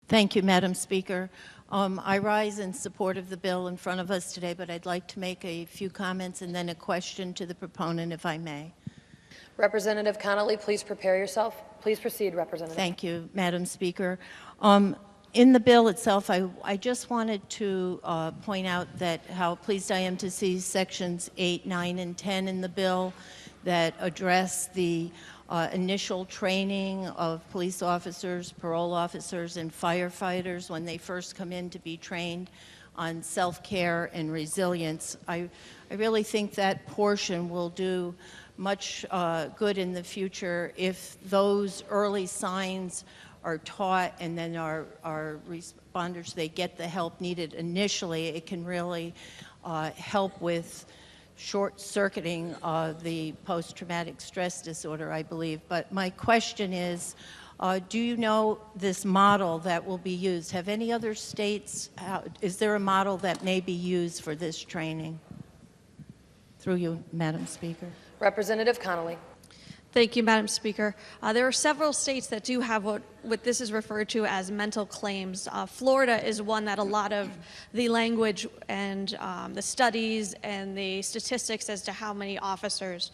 Thank you, Madam Speaker. I rise in support of the bill in front of us today, but I'd like to make a few comments and then a question to the proponent, if I may. Representative Connolly, please prepare yourself. Please proceed, Representative. Thank you, Madam Speaker. In the bill itself, I just wanted to point out that how pleased I am to see sections 8, 9, and 10 in the bill that address the initial training of police officers, parole officers, and firefighters when they first come in to be trained on self-care and resilience. I really think that portion will do much good in the future if those early signs are taught and then our responders, they get the help needed initially. It can really help with short-circuiting the post-traumatic stress disorder, I believe. But my question is, do you know this model that will be used? Have any other states, is there a model that may be used for this training? Through you, Madam Speaker. Representative Connolly. Thank you, Madam Speaker. There are several states that do have what this is referred to as mental claims. Florida is one that a lot of the language and the studies and the statistics as to how many officers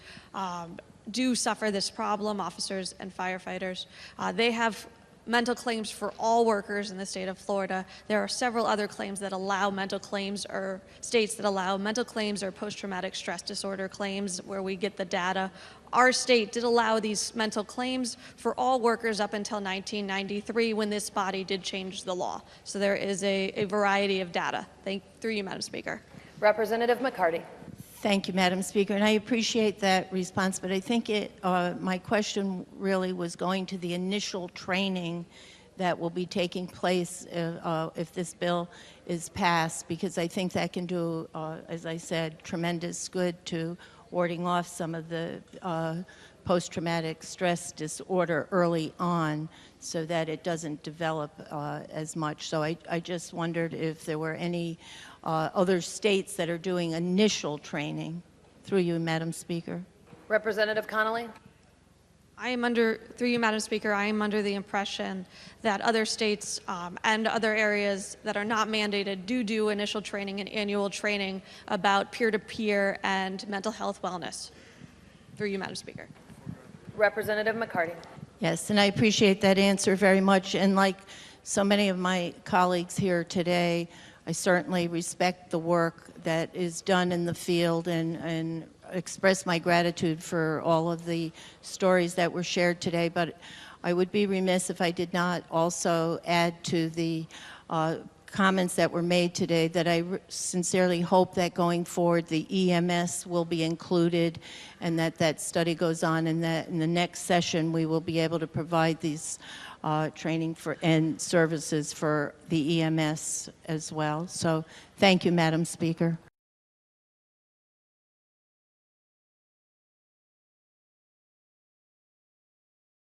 do suffer this problem, officers and firefighters. They have mental claims for all workers in the state of Florida. There are several other claims that allow mental claims, or states that allow mental claims or post-traumatic stress disorder claims where we get the data. Our state did allow these mental claims for all workers up until 1993 when this body did change the law. So there is a variety of data. Through you, Madam Speaker. Representative McCarty. Thank you, Madam Speaker, and I appreciate that response, but I think my question really was going to the initial training that will be taking place if this bill is passed, because I think that can do, as I said, tremendous good to warding off some of the post-traumatic stress disorder early on so that it doesn't develop as much. So I just wondered if there were any other states that are doing initial training. Through you, Madam Speaker. Representative Connolly. Through you, Madam Speaker, I am under the impression that other states and other areas that are not mandated do initial training and annual training about peer-to-peer and mental health wellness. Through you, Madam Speaker. Representative McCarty. Yes, and I appreciate that answer very much. And like so many of my colleagues here today, I certainly respect the work that is done in the field and express my gratitude for all of the stories that were shared today. But I would be remiss if I did not also add to the comments that were made today that I sincerely hope that going forward the EMS will be included and that study goes on, and that in the next session we will be able to provide these training and services for the EMS as well. So thank you, Madam Speaker.